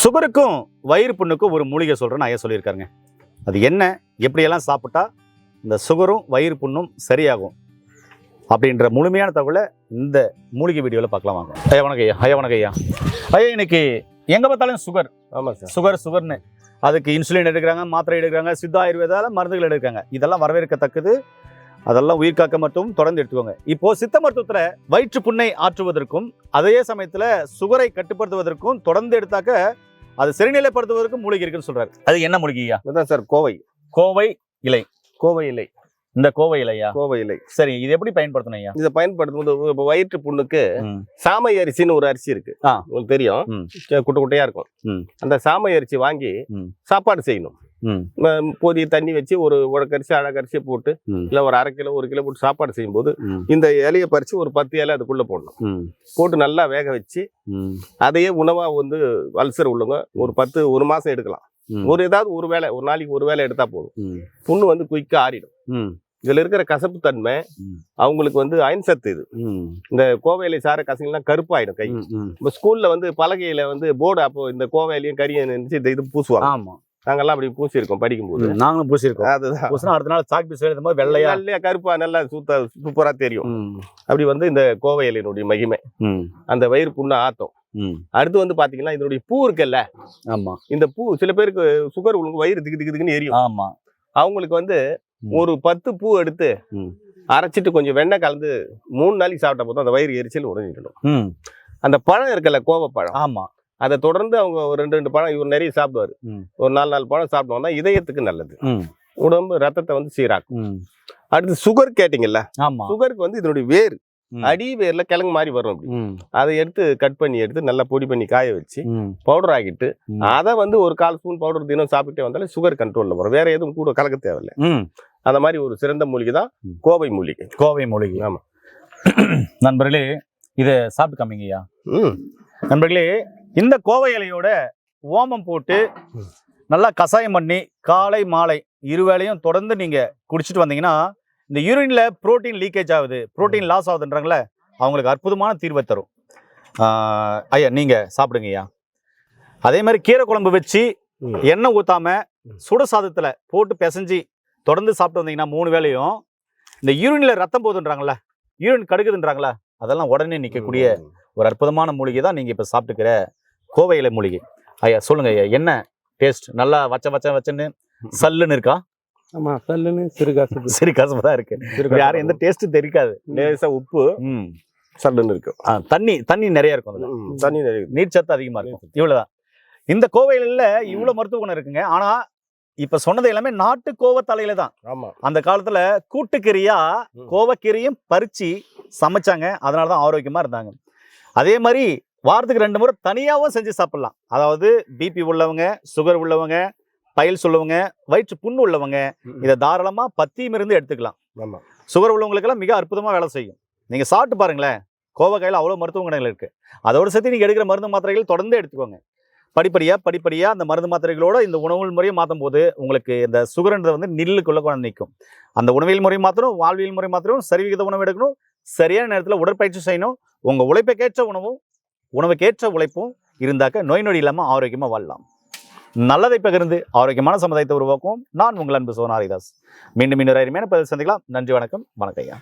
சுகருக்கும் வயிறு புண்ணுக்கும் ஒரு மூலிகை சொல்கிறேன்னு ஐயா சொல்லியிருக்காருங்க. அது என்ன, எப்படியெல்லாம் சாப்பிட்டா இந்த சுகரும் வயிறு புண்ணும் சரியாகும் அப்படின்ற முழுமையான தகவலை இந்த மூலிகை வீடியோவில் பார்க்கலாம் வாங்க. ஐயா வணக்கம் ஐயா. ஐயா வணக்கம் ஐயா. ஐயா இன்னைக்கு எங்கே பார்த்தாலும் சுகர். ஆமாம் சார். சுகர்னு அதுக்கு இன்சுலின் எடுக்கிறாங்க, மாத்திரை எடுக்கிறாங்க, சித்தா ஆயுர்வேதால மருந்துகள் எடுக்கிறாங்க. இதெல்லாம் வரவேற்கத்தக்கது. அதெல்லாம் உயிர் காக்க மட்டும் தொடர்ந்து எடுத்துக்கோங்க. இப்போ சித்த மருத்துவத்துல வயிற்று புண்ணை ஆற்றுவதற்கும் அதே சமயத்துல சுகரை கட்டுப்படுத்துவதற்கும் தொடர்ந்து எடுத்தாக்க அது சரிநிலைப்படுத்துவதற்கும் மூலிகை இருக்குன்னு சொல்றாரு. அது என்ன மூலிகையா? அதுதான் சார் கோவை இலை. கோவை இலை. இந்த கோவை இலையா? கோவை இலை. சரி, இது எப்படி பயன்படுத்தணும் ஐயா? இதை பயன்படுத்தும் போது இப்போ வயிற்று புண்ணுக்கு சாமை அரிசின்னு ஒரு அரிசி இருக்கு, உங்களுக்கு தெரியும், குட்டை குட்டையா இருக்கும். அந்த சாமை அரிசி வாங்கி சாப்பாடு செய்யணும். போதிய தண்ணி வச்சு ஒரு உடக்கரிசி அழகரிசி போட்டு இல்ல ஒரு 1/2 கிலோ 1 கிலோ போட்டு சாப்பாடு செய்யும் போது இந்த இலையை பறிச்சு ஒரு 10 இலை அதுக்குள்ள போடணும். போட்டு நல்லா வேக வச்சு அதையே உணவா வந்து அல்சர் உள்ளவங்க ஒரு மாசம் எடுக்கலாம். ஏதாவது ஒரு வேளை, ஒரு நாளைக்கு ஒரு வேளை எடுத்தா போதும். புண்ணு வந்து குயிக்கா ஆறிடும். இதுல இருக்கிற கசப்பு தன்மை அவங்களுக்கு வந்து அயன் சத்து. இது இந்த கோவையில சார கசங்கன்னா கருப்பாயிடும் கை. இப்ப ஸ்கூல்ல வந்து பலகையில வந்து போர்டு அப்போ இந்த கோவையிலையும் கறியை நினைச்சு இது பூசுவாங்க. ஆமா, நாங்கெல்லாம் அப்படி பூசிருக்கோம் படிக்கும்போது. நாங்களும் பூசிருக்கோம். அதுதான் அடுத்த நாள் சாக் பீஸ் எழுதும் போது வெள்ளையா கருப்பா நல்லா சூப்பரா தெரியும். அப்படி வந்து இந்த கோவை இலையினுடைய மகிமை அந்த வயிறு புண்ணை ஆத்தம். அடுத்து வந்து பாத்தீங்கன்னா இதனுடைய பூ இருக்குல்ல, ஆமா, இந்த பூ சில பேருக்கு சுகர் உங்களுக்கு வயிறு திக்கு திக்குன்னு எரியும். ஆமா, அவங்களுக்கு வந்து ஒரு 10 பூ எடுத்து அரைச்சிட்டு கொஞ்சம் வெண்ணெய் கலந்து 3 நாளைக்கு சாப்பிட்ட போதும் அந்த வயிறு எரிச்சல் உடஞ்சிடும். அந்த பழம் இருக்குல்ல, கோவப்பழம், ஆமா, அதை தொடர்ந்து அவங்க ஒரு 2 பழம் இவர் நிறைய சாப்பிடுவாரு. ஒரு 4 பழம் சாப்பிடுவாங்க. இதயத்துக்கு நல்லது, உடம்பு ரத்தத்தை வந்து சீராக்கும். அடுத்து சுகர் கேட்டீங்கல்ல, சுகருக்கு வந்து இதனுடைய வேர் அடி வேர்ல கிழங்கு மாதிரி வரும். அதை எடுத்து கட் பண்ணி எடுத்து நல்லா பொடி பண்ணி காய வச்சு பவுடர் ஆகிட்டு அதை வந்து ஒரு 1/4 ஸ்பூன் பவுடர் தினம் சாப்பிட்டே வந்தாலும் சுகர் கண்ட்ரோல்ல வரும். வேற எதுவும் கூட கலக்க தேவையில்லை. அந்த மாதிரி ஒரு சிறந்த மூலிகை தான் கோவை மூலிகை. கோவை மூலிகை, ஆமா. நண்பர்களே, இதை சாப்பிட்டு காமிங்கய்யா. நண்பர்களே, இந்த கோவை இலையோட ஓமம் போட்டு நல்லா கசாயம் பண்ணி காலை மாலை 2 வேளையும் தொடர்ந்து நீங்க குடிச்சிட்டு வந்தீங்கன்னா இந்த யூரின்ல புரோட்டீன் லீக்கேஜ் ஆகுது, புரோட்டீன் லாஸ் ஆகுதுன்றாங்களே, அவங்களுக்கு அற்புதமான தீர்வை தரும். ஐயா நீங்க சாப்பிடுங்க ஐயா. அதே மாதிரி கீரை குழம்பு வச்சு எண்ணெய் ஊத்தாம சுட சாதத்துல போட்டு பிசைஞ்சு தொடர்ந்து சாப்பிட்டு வந்தீங்கன்னா 3 வேளையும் இந்த யூரின்ல ரத்தம் போகுதுன்றாங்களே, யூரின் கடுக்குதுன்றாங்களே, அதெல்லாம் உடனே நிற்கக்கூடிய ஒரு அற்புதமான மூலிகை தான் நீங்க இப்ப சாப்பிட்டுக்கிற கோவை இலை மூலிகை. ஐயா சொல்லுங்க ஐயா, என்ன டேஸ்ட்? நல்லா வச்சன்னு சல்லுன்னு இருக்கா? ஆமா, சல்லுன்னு சிறுகாசு தான் இருக்கு. யாரும் எந்த டேஸ்ட்டும் தெரியாது. லேசா உப்பு சல்லுன்னு இருக்கு. தண்ணி நிறைய இருக்கும். தண்ணி நிறைய, நீர்ச்சத்து அதிகமா இருக்கும். இவ்வளவுதான். இந்த கோவையில இவ்வளவு மருத்துவ குணம் இருக்குங்க. ஆனா இப்ப சொன்னது எல்லாமே நாட்டு கோவத்தலையில தான். ஆமா, அந்த காலத்துல கூட்டுக்கீரையா கோவக்கீரையும் பறிச்சு சமைச்சாங்க. அதனாலதான் ஆரோக்கியமா இருந்தாங்க. அதே மாதிரி வாரத்துக்கு 2 முறை தனியாவும் செஞ்சு சாப்பிடலாம். அதாவது பிபி உள்ளவங்க, சுகர் உள்ளவங்க, பைல்ஸ் உள்ளவங்க, வயிற்று புண்ணு உள்ளவங்க இதை தாராளமா பத்தியும் இருந்து எடுத்துக்கலாம். சுகர் உள்ளவங்களுக்கெல்லாம் மிக அற்புதமா வேலை செய்யும். நீங்க சாப்பிட்டு பாருங்களேன், கோவக்காயில அவ்வளவு மருத்துவ குணங்கள் இருக்கு. அதோட சேர்த்து நீங்க எடுக்கிற மருந்து மாத்திரைகள் தொடர்ந்து எடுத்துக்கோங்க. படிப்படியா அந்த மருந்து மாத்திரைகளோட இந்த உணவு முறையை மாற்றும் போது உங்களுக்கு இந்த சுகர்ன்றது வந்து நில்லுக்குள்ள கொண்டு நிற்கும். அந்த உணவியல் முறை மாத்திரம், வாழ்வியல் முறை மாத்திரம், சரிவிகித உணவு எடுக்கணும், சரியான நேரத்தில் உடற்பயிற்சி செய்யணும். உங்க உழைப்புக்கேற்ற உணவும் உணவுக்கேற்ற உழைப்பும் இருந்தாக்க நோய் நொடி இல்லாம ஆரோக்கியமா வாழலாம். நல்லதை பகிர்ந்து ஆரோக்கியமான சமுதாயத்தை உருவாக்குவோம். நான் உங்கள் அன்பு சோனாரிதாஸ். மீண்டும் இன்னொரு அருமையான பதில் சந்திக்கலாம். நன்றி, வணக்கம். வணக்கம் ஐயா.